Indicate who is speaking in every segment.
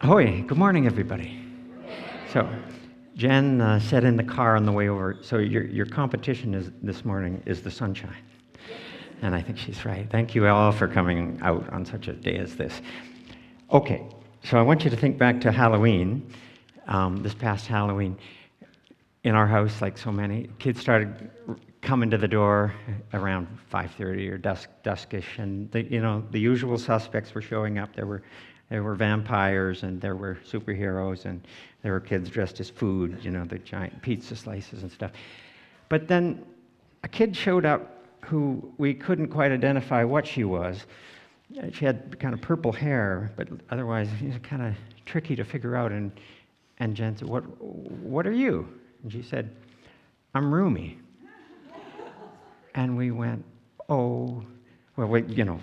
Speaker 1: Hoi, good morning, everybody. So, Jen said in the car on the way over, so your competition this morning is the sunshine. And I think she's right. Thank you all for coming out on such a day as this. Okay, so I want you to think back to Halloween, this past Halloween. In our house, like so many, kids started coming to the door around 5:30 or duskish, and the usual suspects were showing up. There were vampires, and there were superheroes, and there were kids dressed as food, the giant pizza slices and stuff. But then a kid showed up who we couldn't quite identify what she was. She had kind of purple hair, but otherwise it was kind of tricky to figure out. And Jen said, "What are you?" And she said, "I'm Rumi." And we went, "Oh." Well,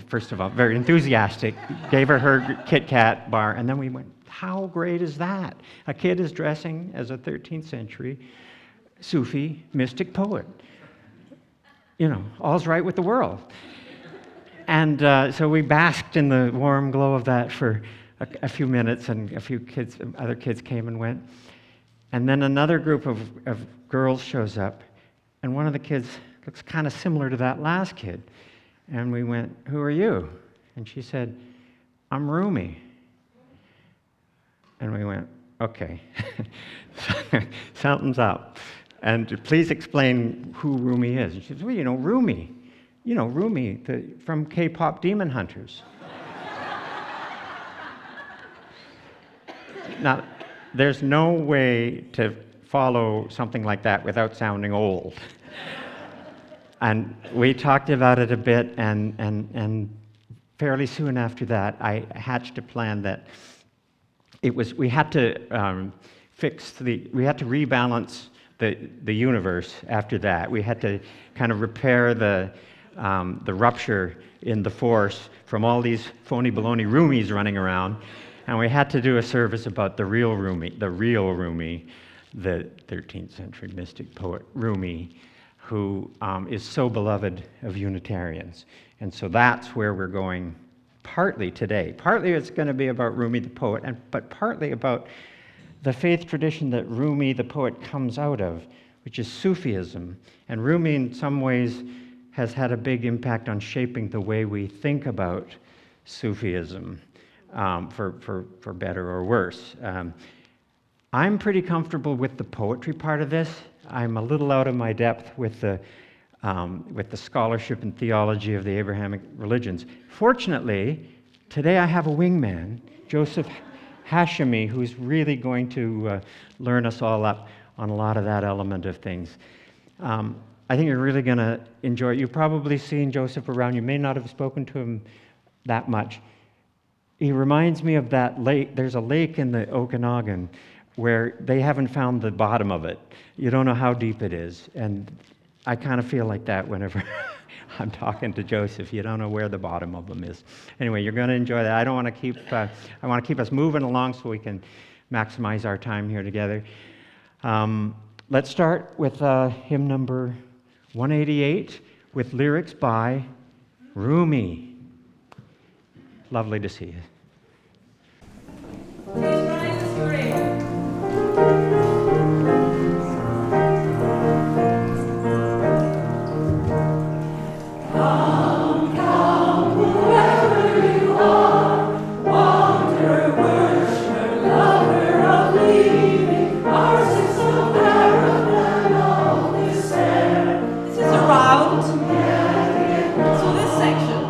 Speaker 1: first of all, very enthusiastic, gave her Kit Kat bar, and then we went, how great is that? A kid is dressing as a 13th century Sufi mystic poet. All's right with the world. And so we basked in the warm glow of that for a few minutes, and other kids came and went. And then another group of girls shows up, and one of the kids looks kind of similar to that last kid. And we went, "Who are you?" And she said, "I'm Rumi." And we went, "Okay, something's up. And please explain who Rumi is." And she said, "Well, Rumi. Rumi from K-pop Demon Hunters." Now, there's no way to follow something like that without sounding old. And we talked about it a bit, and fairly soon after that, I hatched a plan that we had to rebalance the universe after that. We had to kind of repair the rupture in the force from all these phony baloney Rumis running around, and we had to do a service about the real Rumi, the 13th century mystic poet Rumi, who is so beloved of Unitarians. And so that's where we're going partly today. Partly it's going to be about Rumi the poet, but partly about the faith tradition that Rumi the poet comes out of, which is Sufism. And Rumi in some ways has had a big impact on shaping the way we think about Sufism, for better or worse. I'm pretty comfortable with the poetry part of this. I'm a little out of my depth with the scholarship and theology of the Abrahamic religions. Fortunately, today I have a wingman, Joseph Hashemi, who's really going to learn us all up on a lot of that element of things. I think you're really going to enjoy it. You've probably seen Joseph around. You may not have spoken to him that much. He reminds me of that lake. There's a lake in the Okanagan where they haven't found the bottom of it. You don't know how deep it is. And I kind of feel like that whenever I'm talking to Joseph. You don't know where the bottom of them is. Anyway, you're going to enjoy that. I want to keep us moving along so we can maximize our time here together. Let's start with hymn number 188 with lyrics by Rumi. Lovely to see you.
Speaker 2: So this section.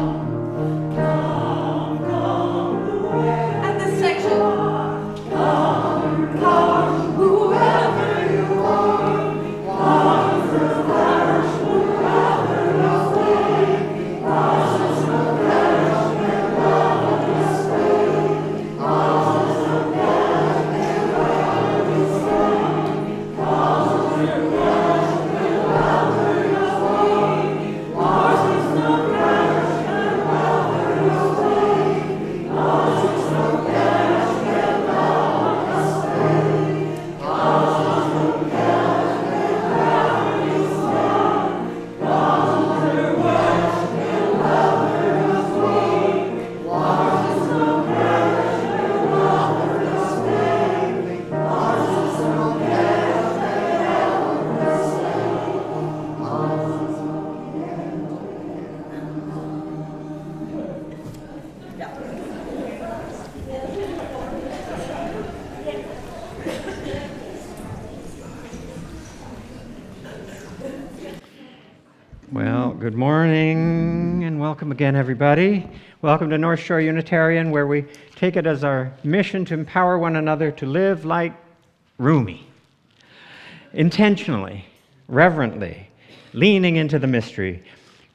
Speaker 1: Good morning and welcome again, everybody. Welcome to North Shore Unitarian, where we take it as our mission to empower one another to live like Rumi, intentionally, reverently, leaning into the mystery,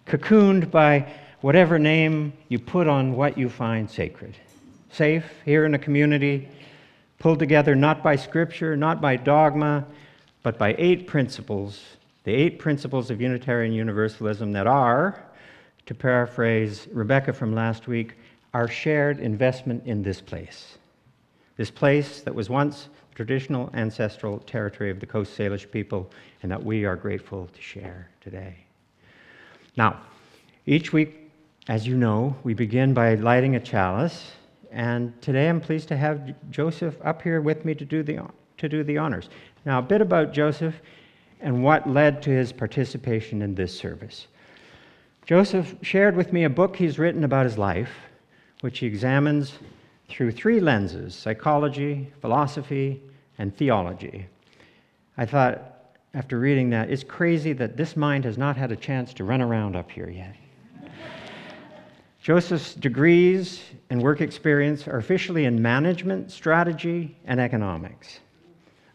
Speaker 1: cocooned by whatever name you put on what you find sacred. Safe here in a community, pulled together not by scripture, not by dogma, but by 8 principles. The 8 principles of Unitarian Universalism that are, to paraphrase Rebecca from last week, our shared investment in this place. This place that was once traditional ancestral territory of the Coast Salish people and that we are grateful to share today. Now, each week, as you know, we begin by lighting a chalice, and today I'm pleased to have Joseph up here with me to do the honors. Now, a bit about Joseph and what led to his participation in this service. Joseph shared with me a book he's written about his life, which he examines through 3 lenses: psychology, philosophy, and theology. I thought, after reading that, it's crazy that this mind has not had a chance to run around up here yet. Joseph's degrees and work experience are officially in management, strategy, and economics.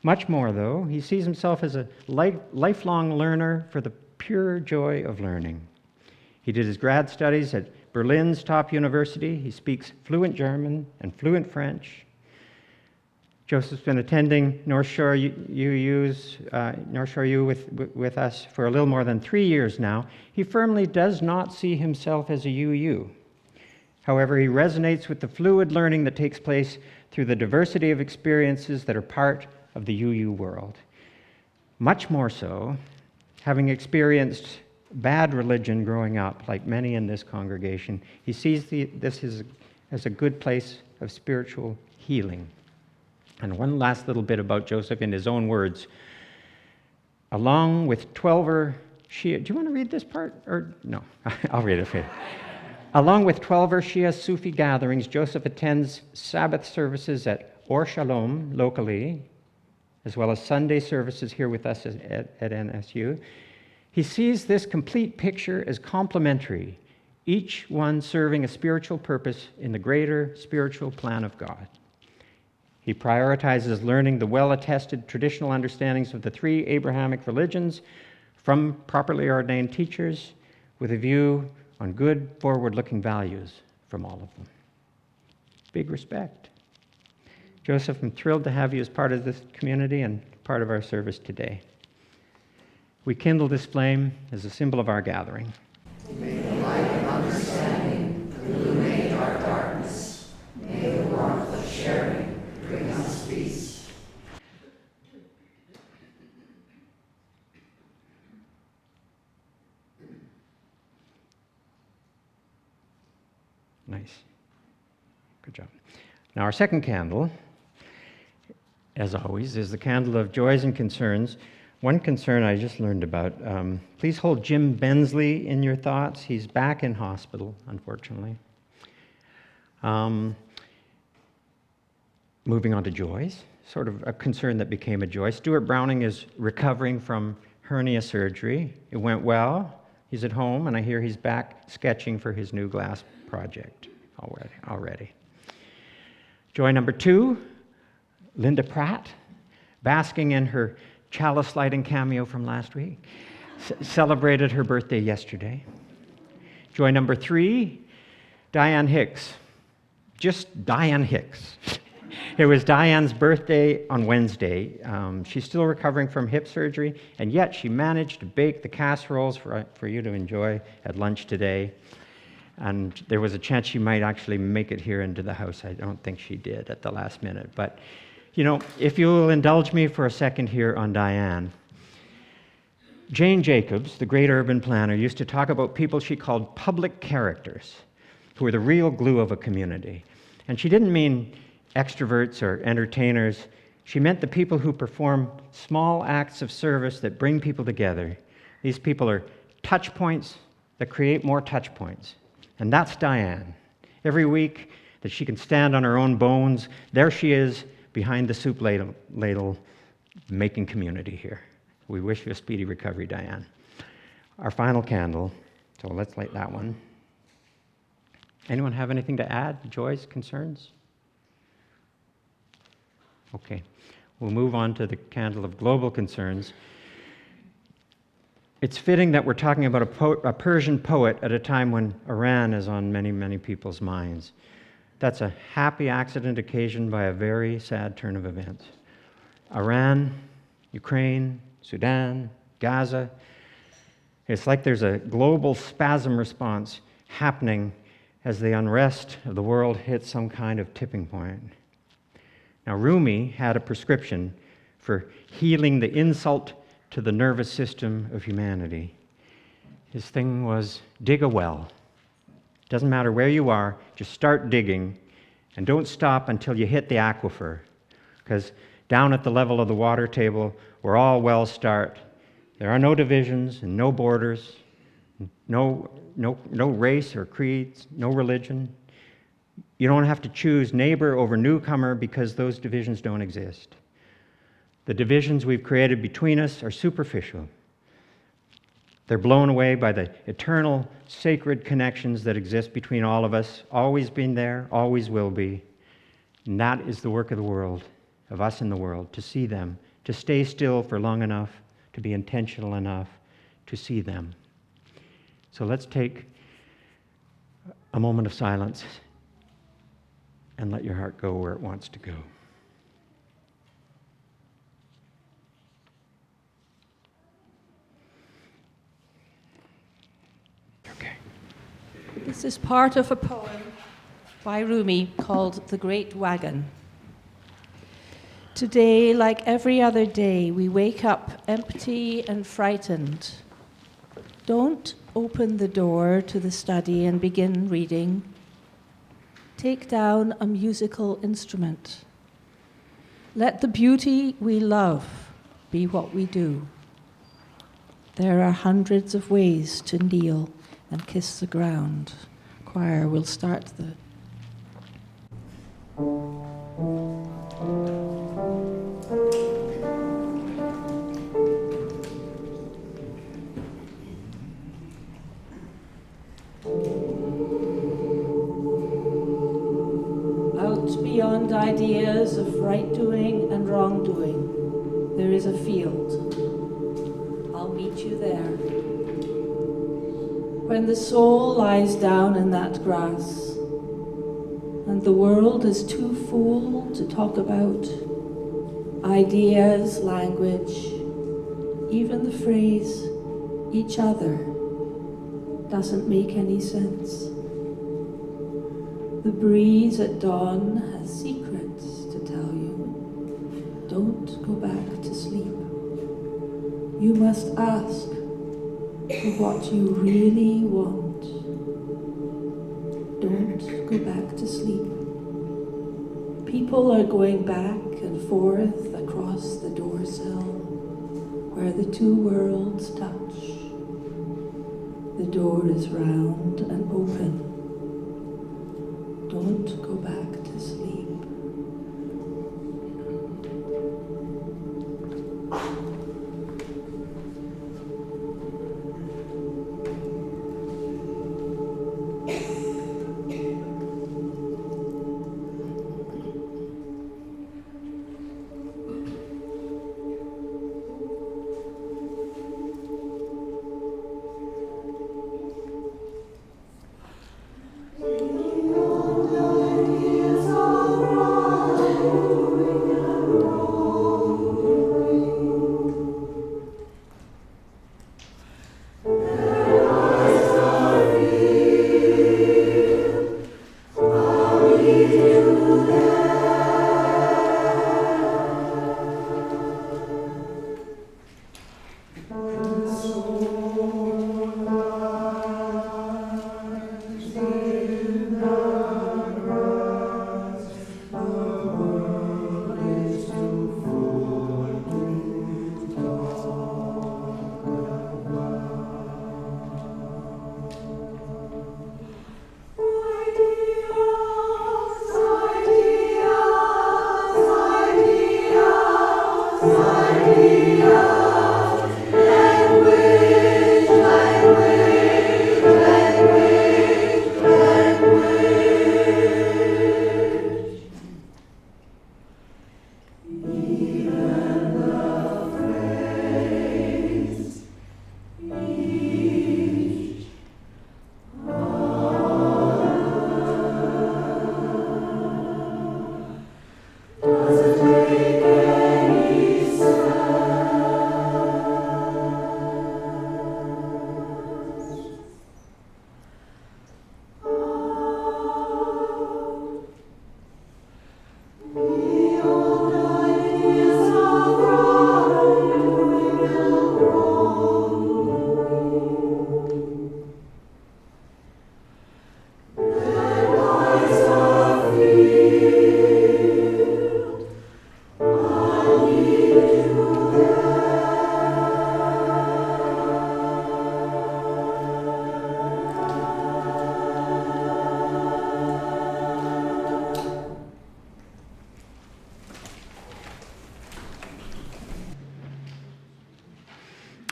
Speaker 1: Much more, though, he sees himself as a lifelong learner for the pure joy of learning. He did his grad studies at Berlin's top university. He speaks fluent German and fluent French. Joseph's been attending North Shore U with us for a little more than 3 years now. He firmly does not see himself as a UU. However, he resonates with the fluid learning that takes place through the diversity of experiences that are part of the UU world. Much more so, having experienced bad religion growing up, like many in this congregation, he sees this as a good place of spiritual healing. And one last little bit about Joseph in his own words. Along with 12 Shia, do you want to read this part? Or no, I'll read it for you. Along with 12 Shia Sufi gatherings, Joseph attends Sabbath services at Or Shalom locally, as well as Sunday services here with us at NSU. He sees this complete picture as complementary, each one serving a spiritual purpose in the greater spiritual plan of God. He prioritizes learning the well-attested traditional understandings of the 3 Abrahamic religions from properly ordained teachers with a view on good, forward-looking values from all of them. Big respect. Joseph, I'm thrilled to have you as part of this community and part of our service today. We kindle this flame as a symbol of our gathering.
Speaker 2: May the light of understanding illuminate our darkness. May the warmth of sharing bring us peace.
Speaker 1: Nice. Good job. Now, our second candle, as always, is the candle of joys and concerns. One concern I just learned about, please hold Jim Bensley in your thoughts. He's back in hospital, unfortunately. Moving on to joys, sort of a concern that became a joy. Stuart Browning is recovering from hernia surgery. It went well. He's at home, and I hear he's back sketching for his new glass project already. Joy number 2, Linda Pratt, basking in her Chalice lighting cameo from last week, celebrated her birthday yesterday. Joy number 3, Diane Hicks. Just Diane Hicks. It was Diane's birthday on Wednesday. She's still recovering from hip surgery, and yet she managed to bake the casseroles for you to enjoy at lunch today. And there was a chance she might actually make it here into the house. I don't think she did at the last minute. But, you know, if you'll indulge me for a second here on Diane. Jane Jacobs, the great urban planner, used to talk about people she called public characters, who were the real glue of a community. And she didn't mean extroverts or entertainers. She meant the people who perform small acts of service that bring people together. These people are touch points that create more touch points. And that's Diane. Every week that she can stand on her own bones, there she is behind the soup ladle making community here. We wish you a speedy recovery, Diane. Our final candle So let's light that one. Anyone have anything to add? Joys, concerns? Okay. We'll move on to the candle of global concerns. It's fitting that we're talking about a Persian poet at a time when Iran is on many, many people's minds. That's a happy accident occasioned by a very sad turn of events. Iran, Ukraine, Sudan, Gaza. It's like there's a global spasm response happening as the unrest of the world hits some kind of tipping point. Now, Rumi had a prescription for healing the insult to the nervous system of humanity. His thing was dig a well. Doesn't matter where you are, just start digging, and don't stop until you hit the aquifer, because down at the level of the water table, where all wells start, there are no divisions and no borders, no race or creeds, no religion. You don't have to choose neighbor over newcomer because those divisions don't exist. The divisions we've created between us are superficial. They're blown away by the eternal, sacred connections that exist between all of us, always been there, always will be. And that is the work of the world, of us in the world, to see them, to stay still for long enough, to be intentional enough to see them. So let's take a moment of silence and let your heart go where it wants to go. Okay.
Speaker 3: This is part of a poem by Rumi called The Great Wagon. Today, like every other day, we wake up empty and frightened. Don't open the door to the study and begin reading. Take down a musical instrument. Let the beauty we love be what we do. There are hundreds of ways to kneel and kiss the ground. Choir will start the... Out beyond ideas of right doing and wrong doing, there is a field. I'll meet you there. When the soul lies down in that grass, and the world is too full to talk about ideas, language, even the phrase each other doesn't make any sense. The breeze at dawn has secrets to tell you. Don't go back to sleep. You must ask for what you really want. Don't go back to sleep. People are going back and forth across the door sill where the two worlds touch. The door is round and open. Don't go back to sleep.
Speaker 2: Ideas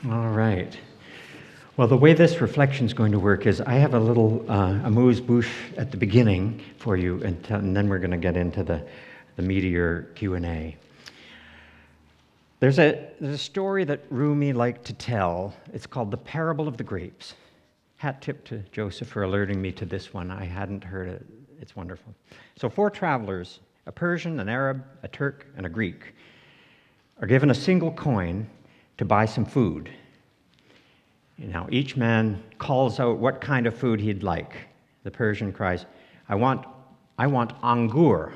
Speaker 1: All right. Well, the way this reflection is going to work is I have a little amuse-bouche at the beginning for you, and then we're going to get into the meatier Q&A. There's a story that Rumi liked to tell. It's called The Parable of the Grapes. Hat tip to Joseph for alerting me to this one. I hadn't heard it. It's wonderful. So 4 travelers, a Persian, an Arab, a Turk, and a Greek, are given a single coin to buy some food. Now, each man calls out what kind of food he'd like. The Persian cries, I want angur.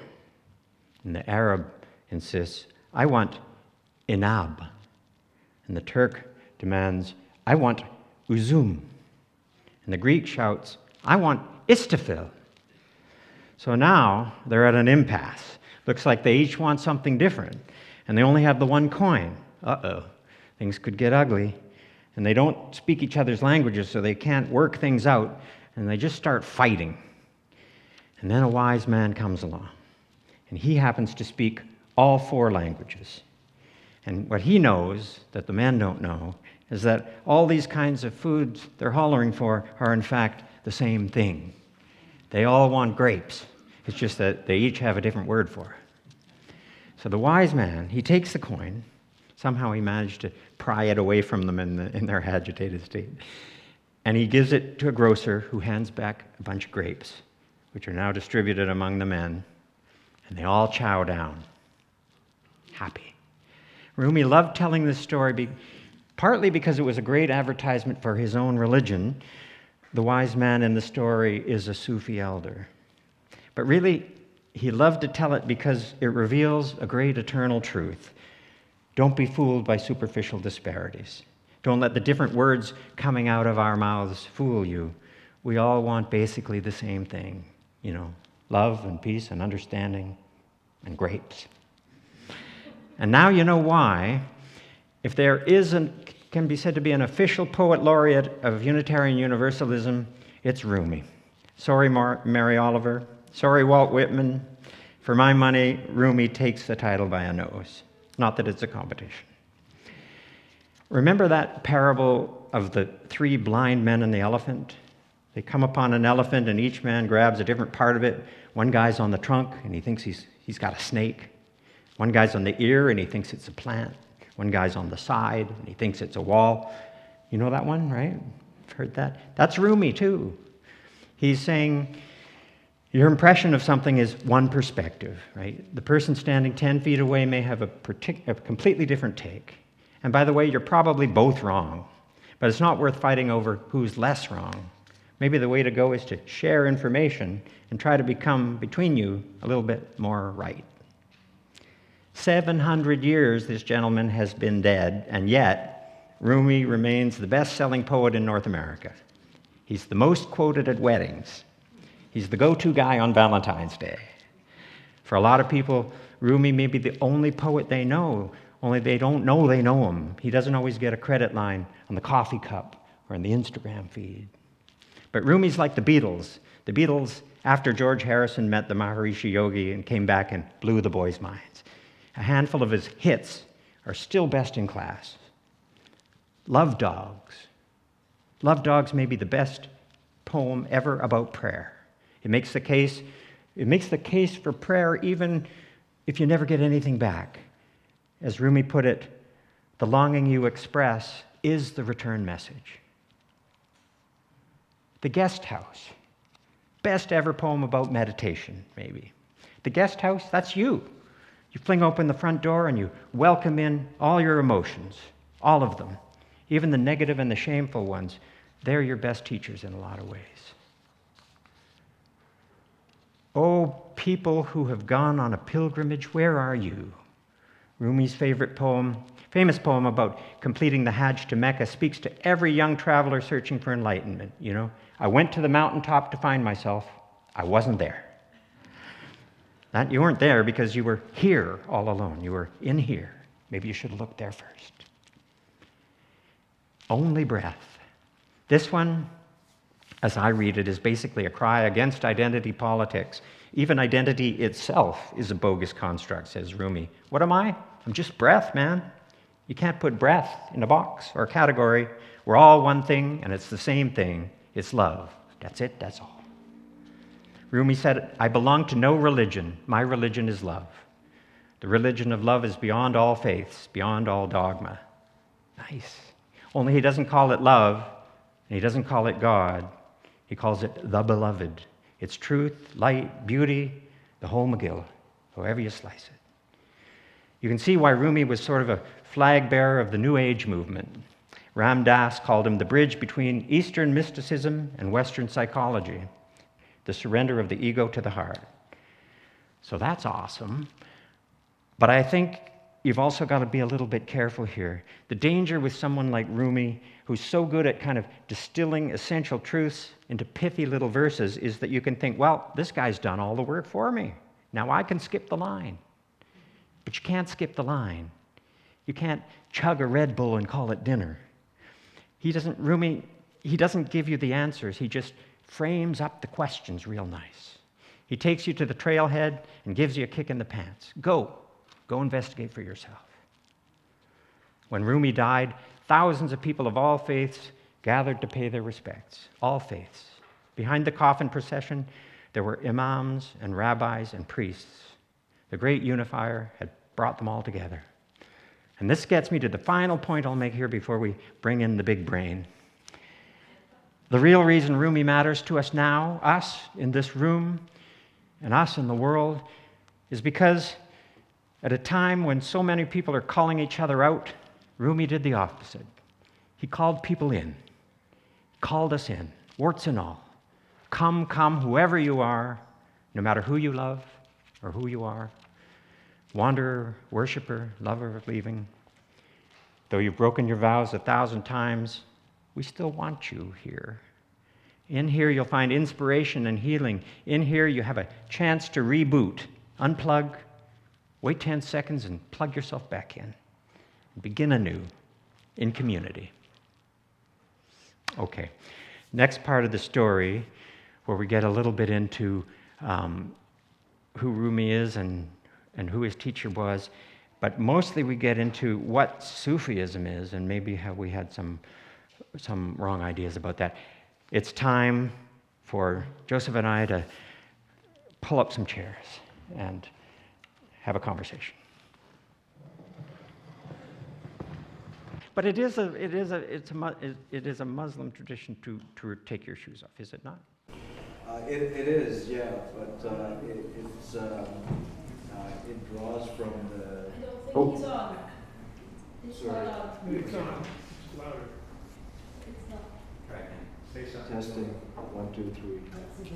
Speaker 1: And the Arab insists, I want inab. And the Turk demands, I want uzum. And the Greek shouts, I want istifil. So now they're at an impasse. Looks like they each want something different, and they only have the one coin. Uh-oh, things could get ugly. And they don't speak each other's languages, so they can't work things out, and they just start fighting. And then a wise man comes along, and he happens to speak all 4 languages. And what he knows that the men don't know is that all these kinds of foods they're hollering for are in fact the same thing. They all want grapes. It's just that they each have a different word for it. So the wise man, he takes the coin. Somehow he managed to pry it away from them in their agitated state. And he gives it to a grocer who hands back a bunch of grapes, which are now distributed among the men. And they all chow down, happy. Rumi loved telling this story partly because it was a great advertisement for his own religion. The wise man in the story is a Sufi elder. But really, he loved to tell it because it reveals a great eternal truth. Don't be fooled by superficial disparities. Don't let the different words coming out of our mouths fool you. We all want basically the same thing, love and peace and understanding and grapes. And now you know why. If there can be said to be an official poet laureate of Unitarian Universalism, it's Rumi. Sorry, Mary Oliver. Sorry, Walt Whitman. For my money, Rumi takes the title by a nose. Not that it's a competition. Remember that parable of the 3 blind men and the elephant? They come upon an elephant and each man grabs a different part of it. One guy's on the trunk and he thinks he's got a snake. One guy's on the ear and he thinks it's a plant. One guy's on the side and he thinks it's a wall. You know that one, right? I've heard that. That's Rumi too. He's saying, your impression of something is one perspective, right? The person standing 10 feet away may have a completely different take. And by the way, you're probably both wrong, but it's not worth fighting over who's less wrong. Maybe the way to go is to share information and try to become, between you, a little bit more right. 700 years this gentleman has been dead, and yet Rumi remains the best-selling poet in North America. He's the most quoted at weddings. He's the go-to guy on Valentine's Day. For a lot of people, Rumi may be the only poet they know, only they don't know they know him. He doesn't always get a credit line on the coffee cup or in the Instagram feed. But Rumi's like the Beatles. The Beatles, after George Harrison met the Maharishi Yogi and came back and blew the boys' minds. A handful of his hits are still best in class. Love Dogs. Love Dogs may be the best poem ever about prayer. It makes the case for prayer even if you never get anything back. As Rumi put it, the longing you express is the return message. The Guest House. Best ever poem about meditation, maybe. The Guest House, that's you. You fling open the front door and you welcome in all your emotions, all of them, even the negative and the shameful ones. They're your best teachers in a lot of ways. Oh, people who have gone on a pilgrimage, where are you? Rumi's famous poem about completing the Hajj to Mecca speaks to every young traveler searching for enlightenment. You know, I went to the mountaintop to find myself. I wasn't there. You weren't there because you were here all alone. You were in here. Maybe you should have looked there first. Only breath. This one, as I read it, is basically a cry against identity politics. Even identity itself is a bogus construct, says Rumi. What am I? I'm just breath, man. You can't put breath in a box or a category. We're all one thing, and it's the same thing. It's love. That's it, that's all. Rumi said, I belong to no religion. My religion is love. The religion of love is beyond all faiths, beyond all dogma. Nice. Only he doesn't call it love, and he doesn't call it God. He calls it the beloved. It's truth, light, beauty, the whole Megillah, however you slice it. You can see why Rumi was sort of a flag bearer of the New Age movement. Ram Dass called him the bridge between Eastern mysticism and Western psychology, the surrender of the ego to the heart. So that's awesome. But I think you've also got to be a little bit careful here. The danger with someone like Rumi, who's so good at kind of distilling essential truths into pithy little verses, is that you can think, well, this guy's done all the work for me. Now I can skip the line. But you can't skip the line. You can't chug a Red Bull and call it dinner. Rumi doesn't give you the answers. He just frames up the questions real nice. He takes you to the trailhead and gives you a kick in the pants. Go investigate for yourself. When Rumi died, thousands of people of all faiths gathered to pay their respects. All faiths. Behind the coffin procession, there were imams and rabbis and priests. The great unifier had brought them all together. And this gets me to the final point I'll make here before we bring in the big brain. The real reason Rumi matters to us now, us in this room, and us in the world, is because at a time when so many people are calling each other out, Rumi did the opposite. He called people in. He called us in, warts and all. Come, whoever you are, no matter who you love or who you are, wanderer, worshiper, lover of leaving. Though you've broken your vows 1,000 times, we still want you here. In here, you'll find inspiration and healing. In here, you have a chance to reboot, unplug, wait 10 seconds, and plug yourself back in. Begin anew in community. Okay, next part of the story, where we get a little bit into who Rumi is and who his teacher was, but mostly we get into what Sufism is, and maybe how we had some wrong ideas about that. It's time for Joseph and I to pull up some chairs and have a conversation. But it is a Muslim tradition to take your shoes off, is it not?
Speaker 4: It is, yeah, but it draws from the.
Speaker 3: I don't think he's on. It's
Speaker 4: Sorry.
Speaker 3: not on.
Speaker 5: It's on. It's louder.
Speaker 3: It's not.
Speaker 1: Try again. Say something.
Speaker 4: Testing, 1, 2, 3.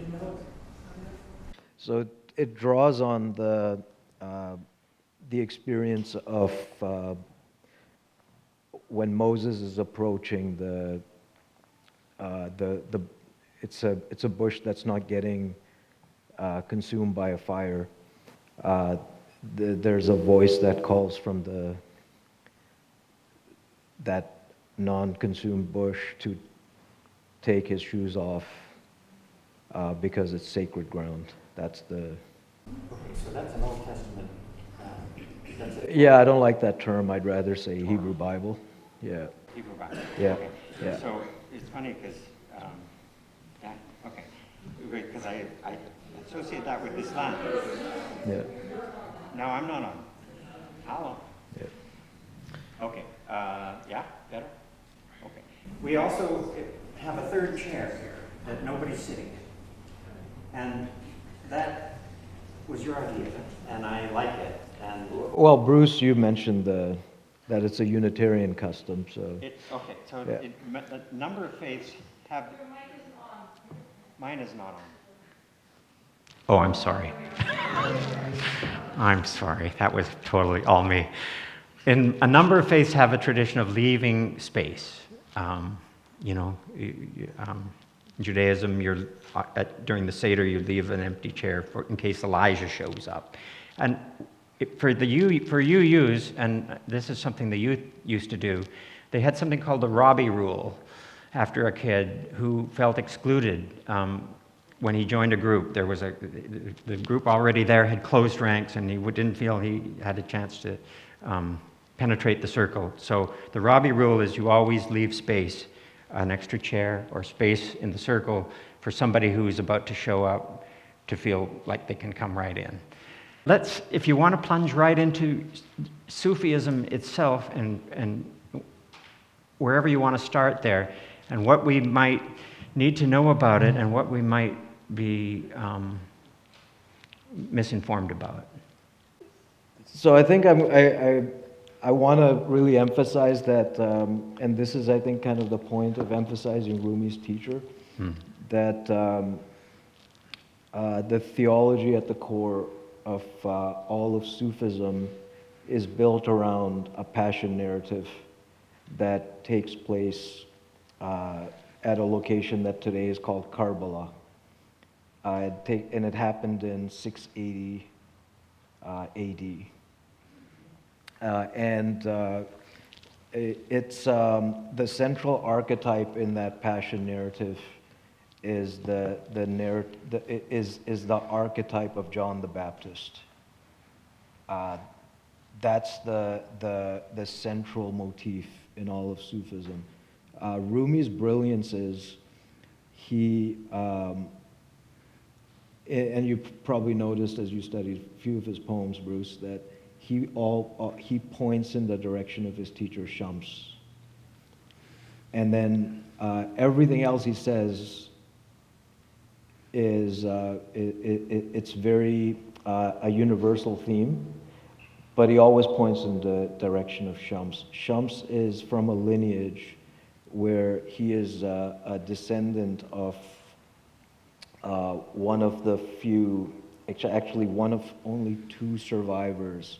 Speaker 4: So it draws on the experience of when Moses is approaching it's a bush that's not getting consumed by a fire. There's a voice that calls from that non-consumed bush to take his shoes off because it's sacred ground. That's the.
Speaker 1: Okay, so that's an Old Testament.
Speaker 4: Yeah, I don't like that term. I'd rather say Hebrew Bible. Yeah.
Speaker 1: Hebrew Bible.
Speaker 4: Yeah.
Speaker 1: Okay.
Speaker 4: Yeah.
Speaker 1: So it's funny because, because I associate that with Islam.
Speaker 4: Yeah.
Speaker 1: Now I'm not on. Hello.
Speaker 4: Yeah.
Speaker 1: Okay. Yeah, better? Okay. We also have a third chair here that nobody's sitting in. And that was your idea, and I like it. And
Speaker 4: Well, Bruce, you mentioned that it's a Unitarian custom, so.
Speaker 1: okay, so
Speaker 4: Yeah.
Speaker 1: a number of faiths have. Your mic isn't on. Mine is not on. Oh, I'm sorry. I'm sorry. That was totally all me. In a number of faiths have a tradition of leaving space. Judaism, during the Seder, you leave an empty chair in case Elijah shows up. And for UUs, and this is something the youth used to do, they had something called the Robbie rule after a kid who felt excluded when he joined a group. The group already there had closed ranks, and he didn't feel he had a chance to penetrate the circle. So the Robbie rule is you always leave space, an extra chair or space in the circle for somebody who is about to show up to feel like they can come right in. If you want to plunge right into Sufism itself and wherever you want to start there, and what we might need to know about it and what we might be misinformed about.
Speaker 4: So I think I want to really emphasize that, and this is, I think, kind of the point of emphasizing Rumi's teacher, that the theology at the core of all of Sufism is built around a passion narrative that takes place at a location that today is called Karbala. And it happened in 680 AD. It's the central archetype in that passion narrative is the archetype of John the Baptist. That's the central motif in all of Sufism. Rumi's brilliance is and you probably noticed as you studied a few of his poems, Bruce, that he points in the direction of his teacher Shams, and then everything else he says is it's very a universal theme, but he always points in the direction of Shams. Shams is from a lineage where he is a descendant of one of the few, actually one of only two survivors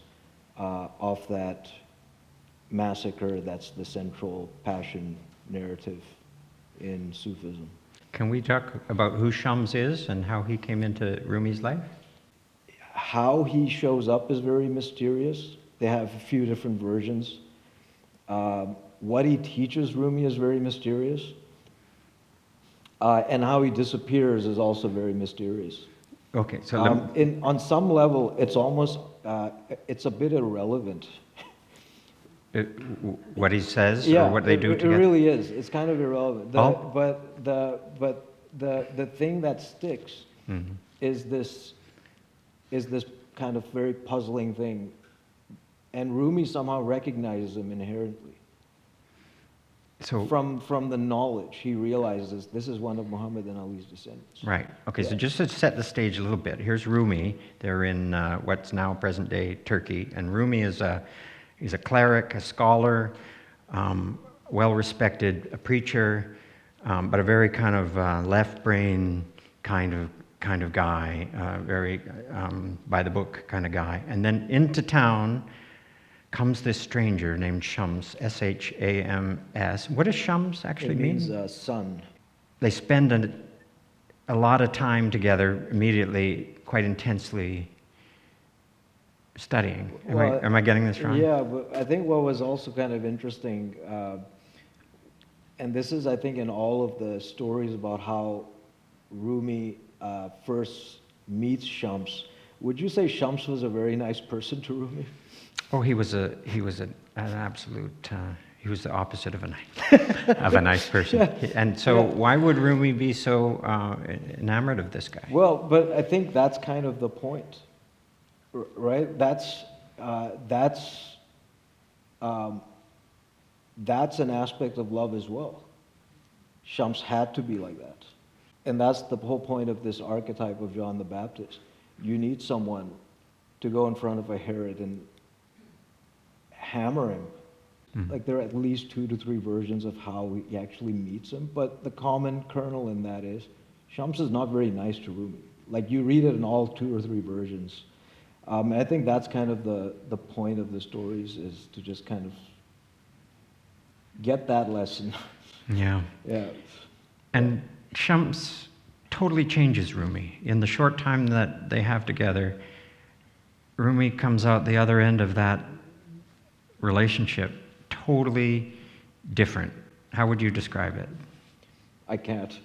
Speaker 4: of that massacre that's the central passion narrative in Sufism.
Speaker 1: Can we talk about who Shams is and how he came into Rumi's life?
Speaker 4: How he shows up is very mysterious. They have a few different versions. What he teaches Rumi is very mysterious. And how he disappears is also very mysterious.
Speaker 1: Okay, so
Speaker 4: on some level, it's almost, it's a bit irrelevant.
Speaker 1: What he says
Speaker 4: Yeah,
Speaker 1: or what they do together?
Speaker 4: It really is. It's kind of irrelevant.
Speaker 1: Oh.
Speaker 4: But the thing that sticks is this kind of very puzzling thing. And Rumi somehow recognizes him inherently.
Speaker 1: So
Speaker 4: From the knowledge, he realizes this is one of Muhammad and Ali's descendants.
Speaker 1: right. Okay.
Speaker 4: Yeah.
Speaker 1: So just to set the stage a little bit, here's Rumi. They're in what's now present-day Turkey, and Rumi is he's a cleric, a scholar, well-respected, a preacher, but a very kind of left-brain kind of guy, very by-the-book kind of guy. And then into town comes this stranger named Shams, S-H-A-M-S. What does Shams actually mean?
Speaker 4: It means son.
Speaker 1: They spend a lot of time together immediately, quite intensely studying. Am I getting this wrong?
Speaker 4: Yeah, but I think what was also kind of interesting, and this is, I think, in all of the stories about how Rumi first meets Shams. Would you say Shams was a very nice person to Rumi?
Speaker 1: Oh, he was an absolute. He was the opposite of a nice person.
Speaker 4: Yeah.
Speaker 1: And so, why would Rumi be so enamored of this guy?
Speaker 4: Well, but I think that's kind of the point, right? That's an aspect of love as well. Shams had to be like that, and that's the whole point of this archetype of John the Baptist. You need someone to go in front of a Herod and hammer him. Like there are at least 2 to 3 versions of how he actually meets him, but the common kernel in that is Shams is not very nice to Rumi. Like you read it in all 2 or 3 versions. And I think that's kind of the point of the stories, is to just kind of get that lesson.
Speaker 1: Yeah.
Speaker 4: Yeah.
Speaker 1: And Shams totally changes Rumi. In the short time that they have together, Rumi comes out the other end of that relationship totally different. How would you describe it?
Speaker 4: I can't.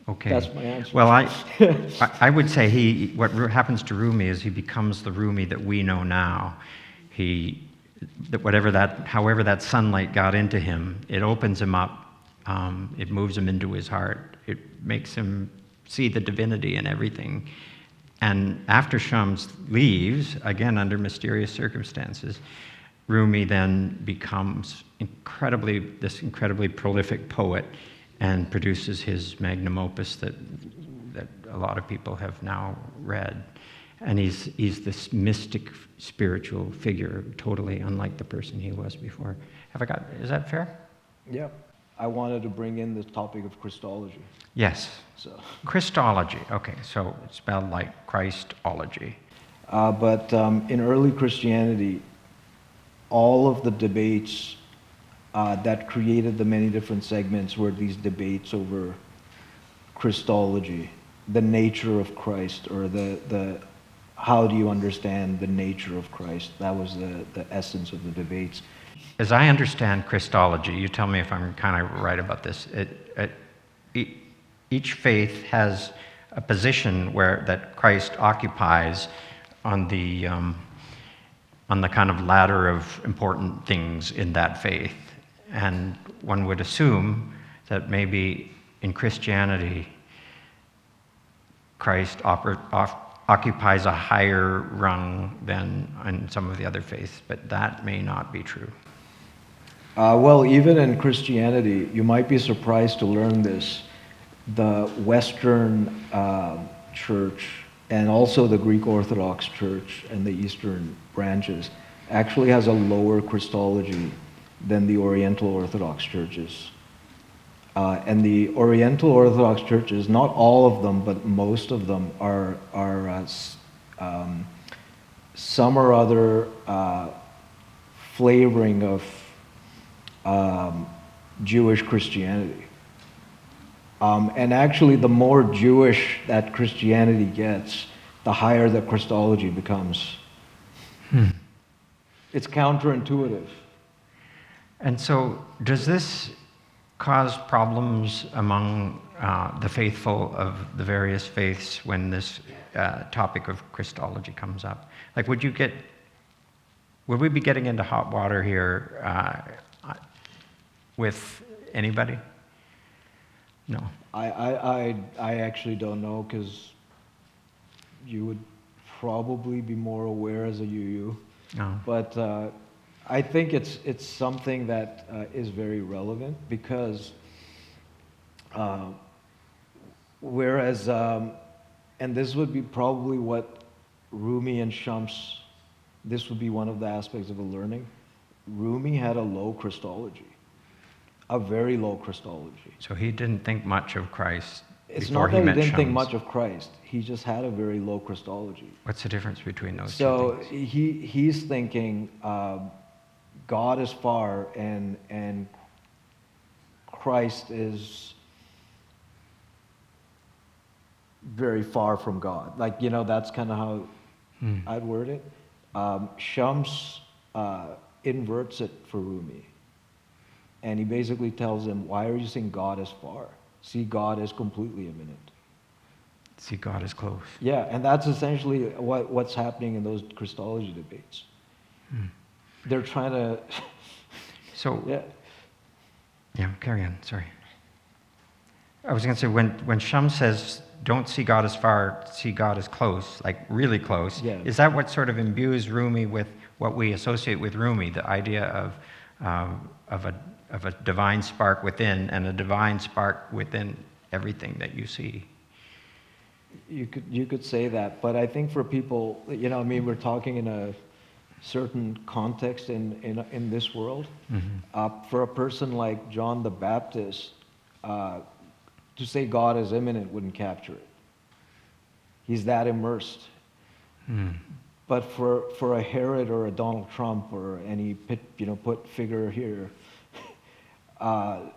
Speaker 1: Okay.
Speaker 4: That's my answer.
Speaker 1: Well, I would say what happens to Rumi is he becomes the Rumi that we know now. However that sunlight got into him, it opens him up. It moves him into his heart. It makes him see the divinity in everything. And after Shams leaves, again under mysterious circumstances, Rumi then becomes this incredibly prolific poet and produces his magnum opus that a lot of people have now read. And he's this mystic spiritual figure, totally unlike the person he was before. Is that fair?
Speaker 4: Yeah. I wanted to bring in the topic of Christology.
Speaker 1: Yes.
Speaker 4: So.
Speaker 1: Christology. Okay, so it's spelled like Christology.
Speaker 4: But in early Christianity, all of the debates that created the many different segments were these debates over Christology, the nature of Christ, or the how do you understand the nature of Christ? That was the essence of the debates.
Speaker 1: As I understand Christology, you tell me if I'm kind of right about this. Each faith has a position that Christ occupies on the kind of ladder of important things in that faith. And one would assume that maybe in Christianity, Christ occupies a higher rung than in some of the other faiths, but that may not be true.
Speaker 4: Well, even in Christianity, you might be surprised to learn this. The Western Church and also the Greek Orthodox Church and the Eastern branches actually has a lower Christology than the Oriental Orthodox churches. And the Oriental Orthodox churches, not all of them, but most of them are some or other flavoring of Jewish Christianity. And actually, the more Jewish that Christianity gets, the higher the Christology becomes. It's counterintuitive.
Speaker 1: And so, does this cause problems among the faithful of the various faiths when this topic of Christology comes up? Like, would we be getting into hot water here with anybody? No.
Speaker 4: I actually don't know, because you would probably be more aware as a UU.
Speaker 1: No.
Speaker 4: But I think it's something that is very relevant, because whereas, and this would be probably what Rumi and Shams, this would be one of the aspects of the learning. Rumi had a low Christology, a very low Christology.
Speaker 1: So he didn't think much of Christ
Speaker 4: It's
Speaker 1: before
Speaker 4: not
Speaker 1: he
Speaker 4: that
Speaker 1: met
Speaker 4: he didn't think
Speaker 1: Shams.
Speaker 4: much of Christ. He just had a very low Christology.
Speaker 1: What's the difference between those two
Speaker 4: So
Speaker 1: things?
Speaker 4: he's thinking God is far and Christ is very far from God. Like, that's kind of how I'd word it. Shams inverts it for Rumi. And he basically tells him, why are you saying God is far? See, God is completely immanent.
Speaker 1: See, God is close.
Speaker 4: Yeah, and that's essentially what's happening in those Christology debates. They're trying to...
Speaker 1: So,
Speaker 4: yeah.
Speaker 1: Carry on, sorry. I was going to say, when Shams says, don't see God as far, see God as close, like really close,
Speaker 4: Yeah.
Speaker 1: is that what sort of imbues Rumi with what we associate with Rumi, the idea of a divine spark within and a divine spark within everything that you see?
Speaker 4: You could say that, but I think for people, we're talking in a certain context in this world. For a person like John the Baptist, to say God is immanent wouldn't capture it. He's that immersed. But for a Herod or a Donald Trump or any put figure here, God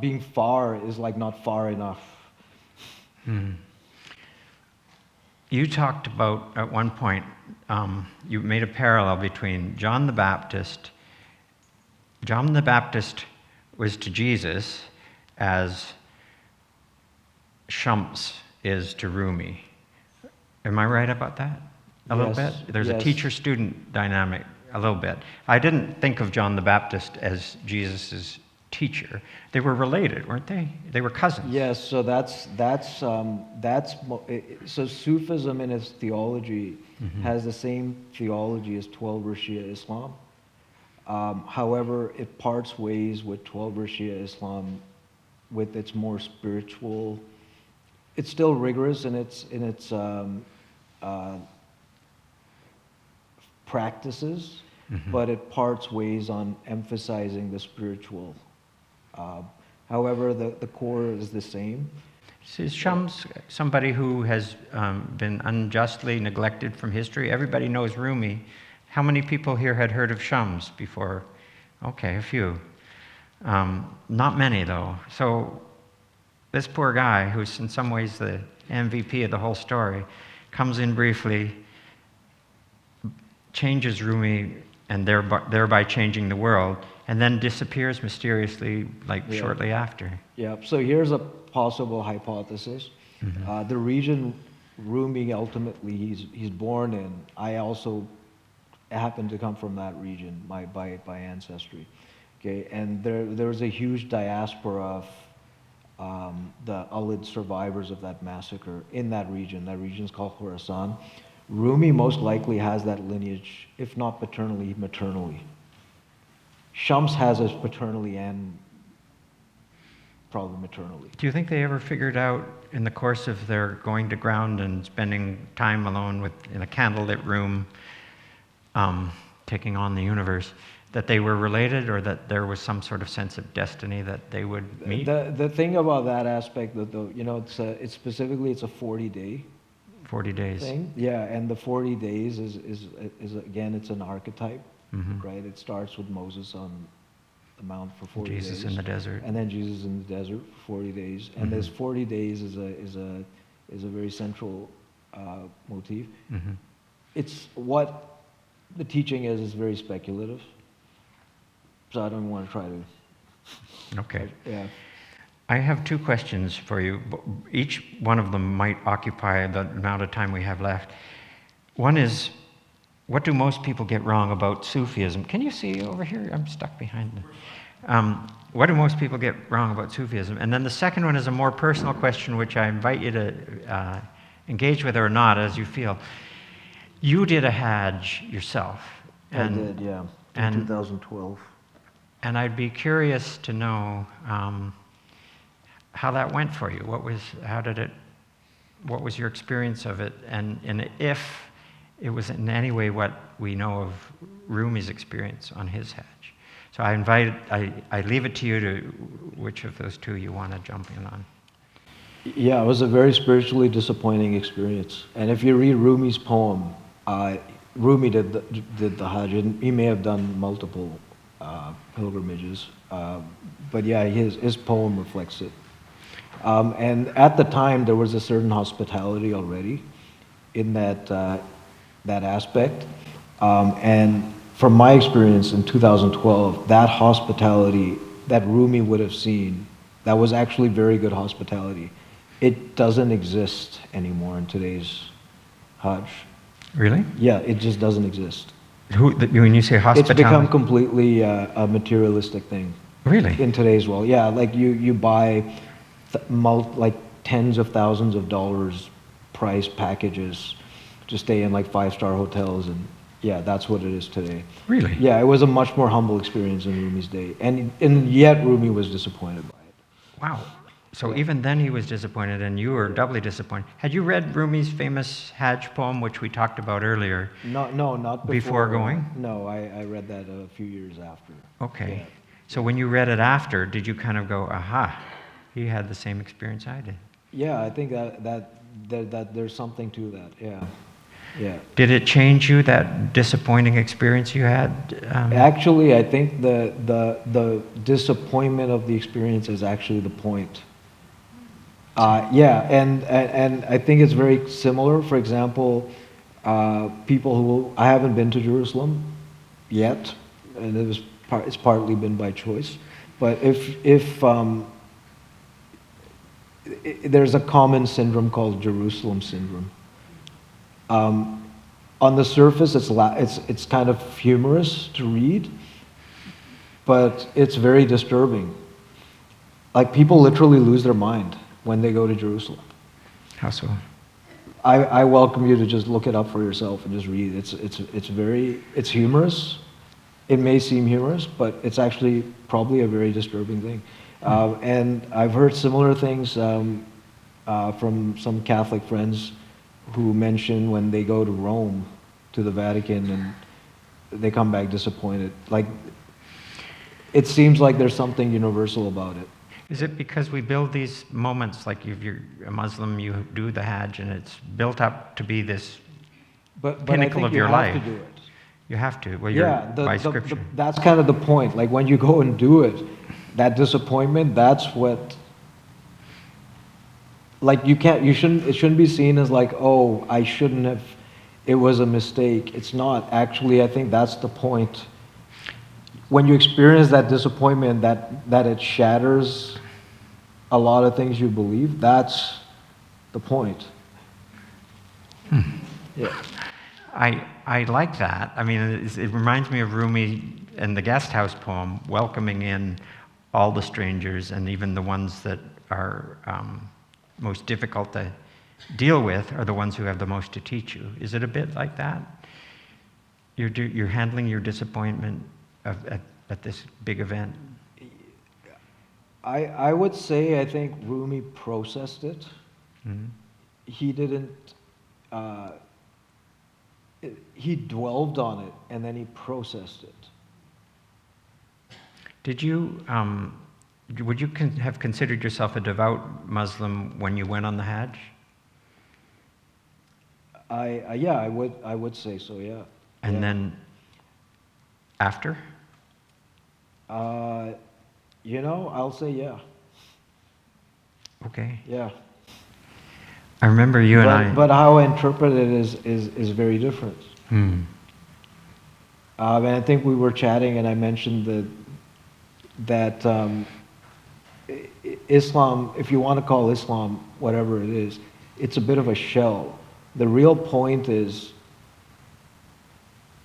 Speaker 4: being far is like not far enough.
Speaker 1: You talked about, at one point, you made a parallel between John the Baptist. John the Baptist was to Jesus as Shams is to Rumi. Am I right about that? A little
Speaker 4: Yes,
Speaker 1: bit? There's a
Speaker 4: yes.
Speaker 1: teacher-student dynamic, a little bit. I didn't think of John the Baptist as Jesus' teacher. They were related, weren't they? They were cousins.
Speaker 4: Yes, so so Sufism in its theology has the same theology as 12 Shia Islam. However, it parts ways with 12 Shia Islam with its more spiritual. It's still rigorous in its practices, but it parts ways on emphasizing the spiritual. However, the core is the same.
Speaker 1: Is Shams somebody who has been unjustly neglected from history? Everybody knows Rumi. How many people here had heard of Shams before? Okay, a few. Not many, though. So this poor guy, who's in some ways the MVP of the whole story, comes in briefly, changes Rumi, and thereby changing the world, and then disappears mysteriously, shortly after.
Speaker 4: Yeah, so here's a possible hypothesis. The region Rumi ultimately he's born in, I also happen to come from that region by ancestry. Okay, and there was a huge diaspora of the Alid survivors of that massacre in that region. That region is called Khorasan. Rumi most likely has that lineage, if not paternally, maternally. Shams has us paternally and probably maternally.
Speaker 1: Do you think they ever figured out in the course of their going to ground and spending time alone in a candlelit room, taking on the universe, that they were related, or that there was some sort of sense of destiny that they would meet?
Speaker 4: The thing about that aspect, though, it's specifically a 40-day
Speaker 1: 40 days.
Speaker 4: thing. Yeah, and the 40 days is again, it's an archetype, right? It starts with Moses on the mount for 40 days.
Speaker 1: Jesus in the desert.
Speaker 4: And then Jesus in the desert for 40 days. And this 40 days is a very central motif. It's what the teaching is very speculative. So I don't want to try to.
Speaker 1: Okay.
Speaker 4: Yeah.
Speaker 1: I have two questions for you. Each one of them might occupy the amount of time we have left. One is, what do most people get wrong about Sufism? Can you see over here? I'm stuck behind them. What do most people get wrong about Sufism? And then the second one is a more personal question, which I invite you to engage with or not, as you feel. You did a Hajj yourself.
Speaker 4: I did, yeah. In 2012.
Speaker 1: And I'd be curious to know how that went for you. What was your experience of it? And if it was in any way what we know of Rumi's experience on his Hajj. So I leave it to you to which of those two you want to jump in on.
Speaker 4: Yeah, it was a very spiritually disappointing experience. And if you read Rumi's poem, Rumi did the Hajj, and he may have done multiple pilgrimages, but yeah, his poem reflects it. And at the time, there was a certain hospitality already in that aspect. And from my experience in 2012, that hospitality that Rumi would have seen, that was actually very good hospitality. It doesn't exist anymore in today's Hajj.
Speaker 1: Really?
Speaker 4: Yeah, it just doesn't exist.
Speaker 1: When you say hospitality?
Speaker 4: It's become completely a materialistic thing.
Speaker 1: Really?
Speaker 4: In today's world. Yeah, like you buy like tens of thousands of dollars price packages to stay in like 5-star hotels, and yeah, that's what it is today.
Speaker 1: Really?
Speaker 4: Yeah, it was a much more humble experience in Rumi's day, and yet Rumi was disappointed by it.
Speaker 1: Wow. So even then he was disappointed, and you were doubly disappointed. Had you read Rumi's famous Hajj poem, which we talked about earlier?
Speaker 4: No, not
Speaker 1: before going?
Speaker 4: No, I read that a few years after.
Speaker 1: Okay.
Speaker 4: Yeah.
Speaker 1: So when you read it after, did you kind of go, aha? He had the same experience I did.
Speaker 4: Yeah, I think that there's something to that. Yeah, yeah.
Speaker 1: Did it change you, that disappointing experience you had?
Speaker 4: Actually, I think the disappointment of the experience is actually the point. Yeah, and I think it's very similar. For example, people who I haven't been to Jerusalem yet, and it's partly been by choice. But if there's a common syndrome called Jerusalem syndrome. On the surface, it's kind of humorous to read, but it's very disturbing. Like, people literally lose their mind when they go to Jerusalem.
Speaker 1: How so?
Speaker 4: I welcome you to just look it up for yourself and just read. It's humorous. It may seem humorous, but it's actually probably a very disturbing thing. And I've heard similar things from some Catholic friends who mention when they go to Rome, to the Vatican, and they come back disappointed. Like, it seems like there's something universal about it.
Speaker 1: Is it because we build these moments, like if you're a Muslim, you do the Hajj, and it's built up to be this
Speaker 4: But
Speaker 1: pinnacle
Speaker 4: I think
Speaker 1: of
Speaker 4: you
Speaker 1: your
Speaker 4: have
Speaker 1: life?
Speaker 4: to do it.
Speaker 1: You have to. Well,
Speaker 4: Yeah,
Speaker 1: by Scripture.
Speaker 4: that's kind of the point. Like, when you go and do it, that disappointment, that's what, like, it shouldn't be seen as like, oh, I shouldn't have, it was a mistake. It's not. Actually, I think that's the point. When you experience that disappointment, that it shatters a lot of things you believe, that's the point. Yeah.
Speaker 1: I like that. I mean, it reminds me of Rumi and the guest house poem, welcoming in all the strangers, and even the ones that are most difficult to deal with are the ones who have the most to teach you. Is it a bit like that? You're handling your disappointment at this big event?
Speaker 4: I would say, I think Rumi processed it.
Speaker 1: Mm-hmm.
Speaker 4: He didn't, he dwelled on it, and then he processed it.
Speaker 1: Did you, would you have considered yourself a devout Muslim when you went on the Hajj?
Speaker 4: Yeah, I would say so, yeah.
Speaker 1: And
Speaker 4: Yeah.
Speaker 1: then after?
Speaker 4: I'll say yeah.
Speaker 1: Okay.
Speaker 4: Yeah.
Speaker 1: I remember you and I.
Speaker 4: But how I interpret it is very different.
Speaker 1: Hmm.
Speaker 4: And I think we were chatting, and I mentioned that Islam, if you want to call Islam whatever it is, it's a bit of a shell. The real point is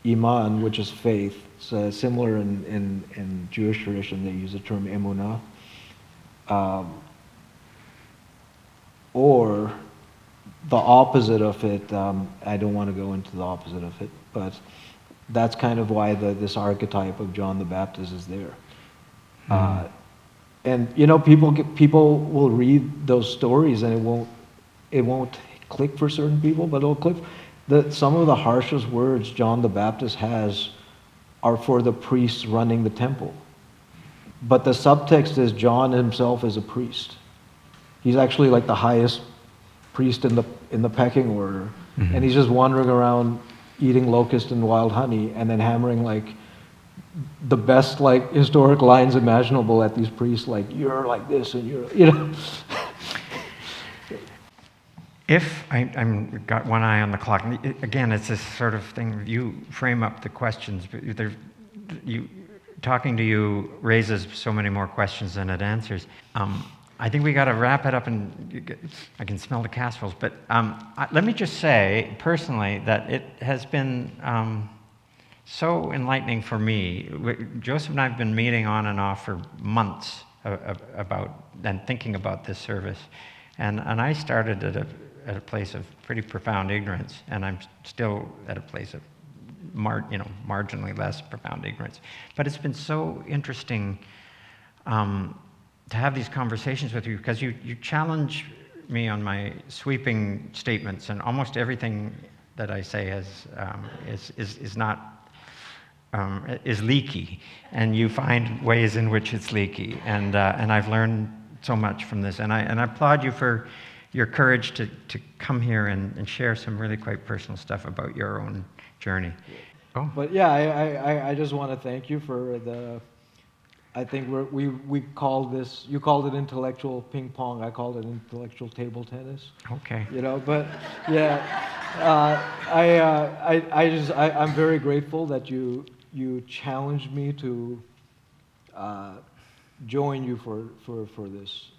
Speaker 4: Iman, which is faith. It's similar in Jewish tradition, they use the term emunah. Or the opposite of it, I don't want to go into the opposite of it, but that's kind of why this archetype of John the Baptist is there. And people will read those stories, and it won't click for certain people, but it'll click. Some of the harshest words John the Baptist has are for the priests running the temple. But the subtext is John himself is a priest. He's actually like the highest priest in the pecking order. Mm-hmm. And he's just wandering around eating locust and wild honey, and then hammering like the best like historic lines imaginable at these priests, like, you're like this and you're.
Speaker 1: If I'm got one eye on the clock, again, it's this sort of thing. You frame up the questions, but talking to you raises so many more questions than it answers. I think we got to wrap it up, and I can smell the casseroles. But let me just say personally that it has been so enlightening for me. Joseph and I have been meeting on and off for months about and thinking about this service, and I started at a place of pretty profound ignorance, and I'm still at a place of marginally less profound ignorance. But it's been so interesting to have these conversations with you, because you challenge me on my sweeping statements, and almost everything that I say is leaky, and you find ways in which it's leaky, and I've learned so much from this, and I applaud you for your courage to come here and share some really quite personal stuff about your own journey. Oh.
Speaker 4: But yeah, I just want to thank you for the. I think we called this. You called it intellectual ping pong. I called it intellectual table tennis.
Speaker 1: Okay.
Speaker 4: You know, but yeah, I'm very grateful that you challenged me to join you for this.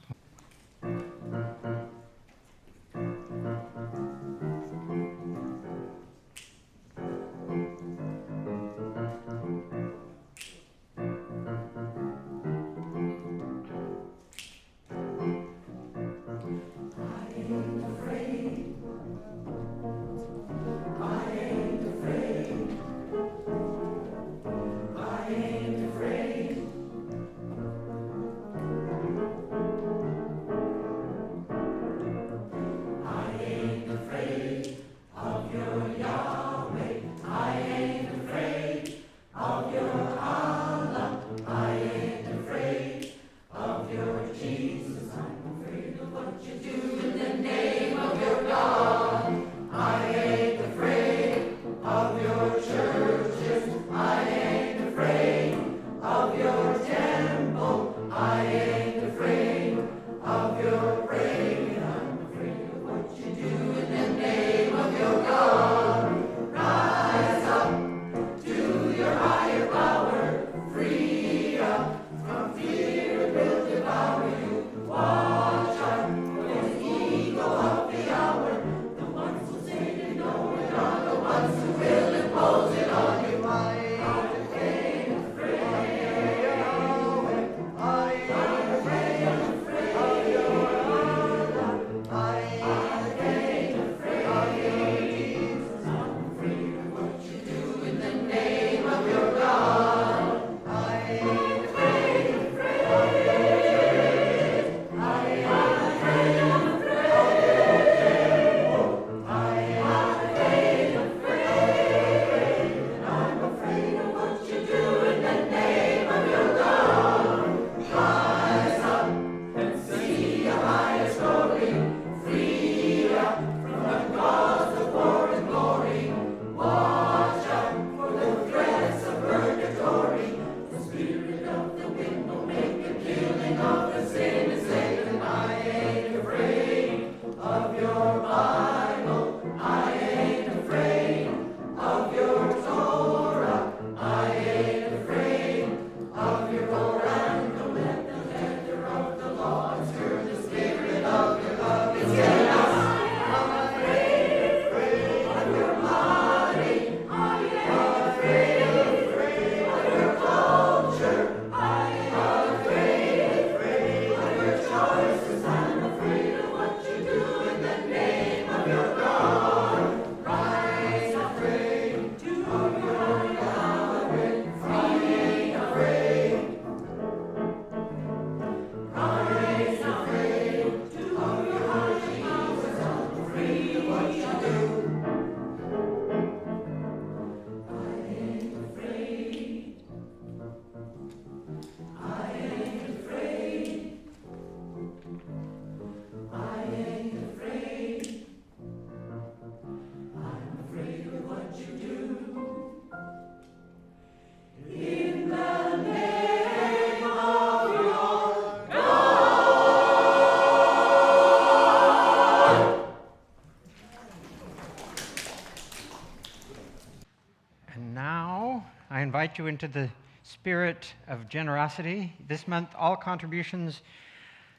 Speaker 1: I invite you into the spirit of generosity. This month, all contributions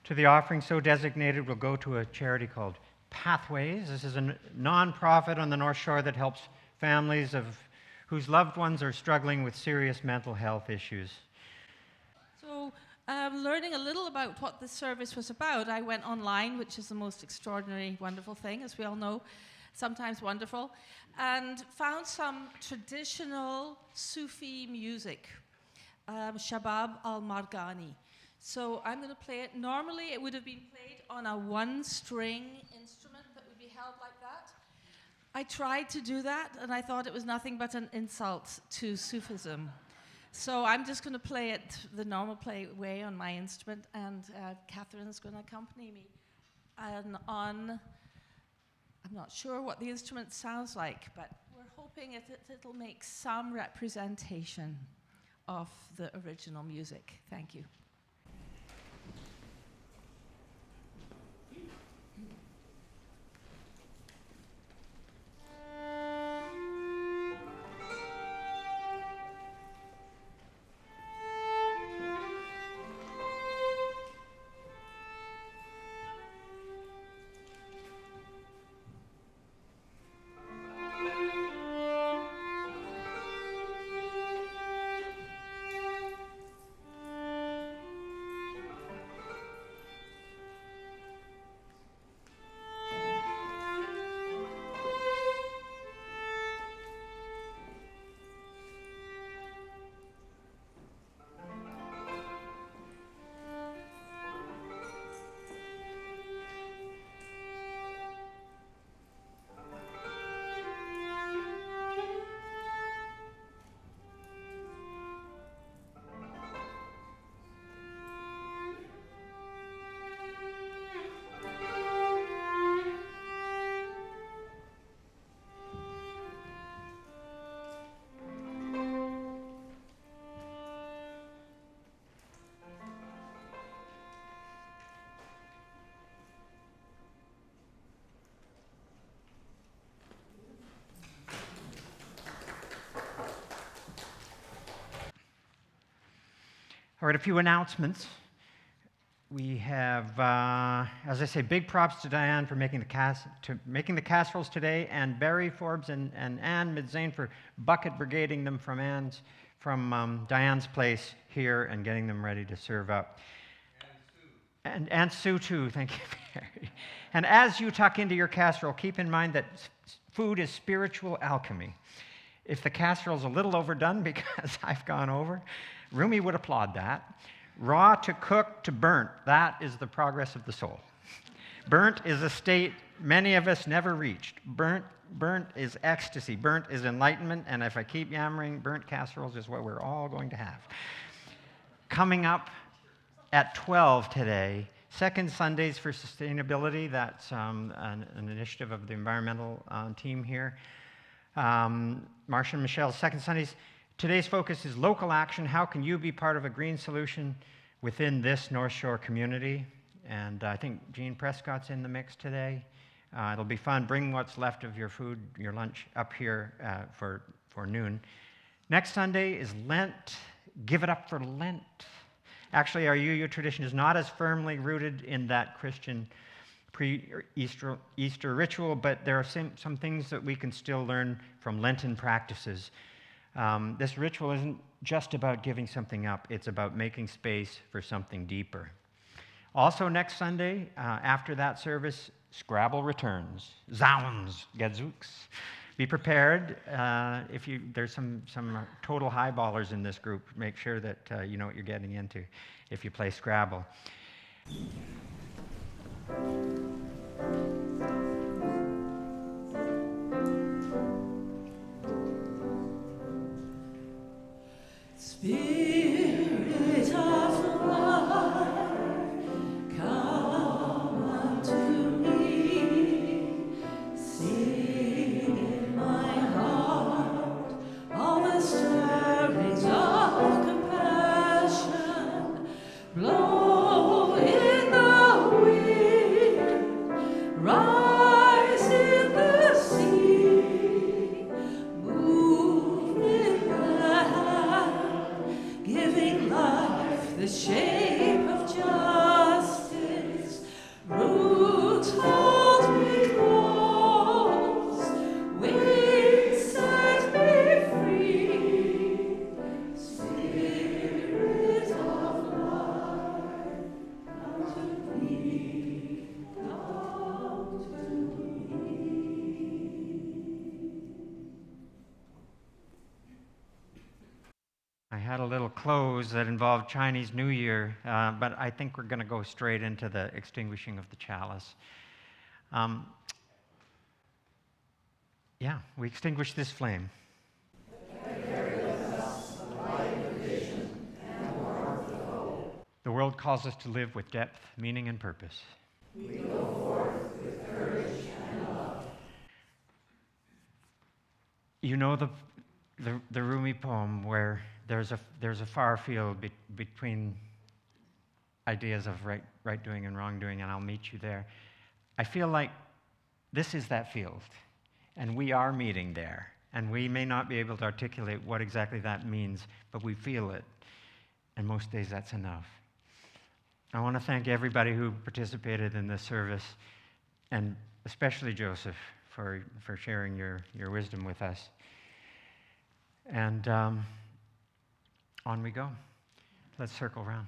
Speaker 1: to the offering so designated will go to a charity called Pathways. This is a nonprofit on the North Shore that helps families whose loved ones are struggling with serious mental health issues.
Speaker 3: So, learning a little about what this service was about, I went online, which is the most extraordinary, wonderful thing, as we all know, sometimes wonderful, and found some traditional Sufi music, Shabab al-Marghani. So I'm going to play it. Normally it would have been played on a one-string instrument that would be held like that. I tried to do that, and I thought it was nothing but an insult to Sufism. So I'm just going to play it the normal way on my instrument, and Catherine's going to accompany me. And I'm not sure what the instrument sounds like, but we're hoping it'll make some representation of the original music. Thank you.
Speaker 1: All right, a few announcements. We have, as I say, big props to Diane for making the casseroles today, and Barry Forbes and Ann Midzane for bucket brigading them from Diane's place here and getting them ready to serve up. And Sue too, thank you, Barry. And as you tuck into your casserole, keep in mind that food is spiritual alchemy. If the casserole's a little overdone because I've gone over, Rumi would applaud that. Raw to cooked to burnt, that is the progress of the soul. Burnt is a state many of us never reached. Burnt is ecstasy. Burnt is enlightenment, and if I keep yammering, burnt casseroles is what we're all going to have. Coming up at 12 today, Second Sundays for Sustainability. That's an initiative of the environmental team here. Marsha and Michelle's Second Sundays. Today's focus is local action. How can you be part of a green solution within this North Shore community? And I think Jean Prescott's in the mix today. It'll be fun. Bring what's left of your food, your lunch, up here for noon. Next Sunday is Lent. Give it up for Lent. Actually, our UU tradition is not as firmly rooted in that Christian pre-Easter ritual, but there are some things that we can still learn from Lenten practices. This ritual isn't just about giving something up, it's about making space for something deeper. Also next Sunday, after that service, Scrabble returns. Zounds, gadzooks. Be prepared. There's some total highballers in this group. Make sure that you know what you're getting into if you play Scrabble.
Speaker 2: Spirit of life, come unto me. Sing in my heart all the stirrings of compassion. Blow in the wind, rise in the sea, move in the hand, giving life the shape of justice. Roots hold me close, wings set me free. Spirit of life, come to me, come to me.
Speaker 1: I had a little close that involved Chinese New Year, but I think we're going to go straight into the extinguishing of the chalice. We extinguish this flame.
Speaker 2: Carry with us the light of
Speaker 1: world calls us to live with depth, meaning, and purpose.
Speaker 2: We go forth with courage and love.
Speaker 1: You know the Rumi poem where there's a far field between ideas of right doing and wrong doing, and I'll meet you there. I feel like this is that field, and we are meeting there. And we may not be able to articulate what exactly that means, but we feel it. And most days that's enough. I want to thank everybody who participated in this service, and especially Joseph for sharing your wisdom with us. And on we go. Let's circle around.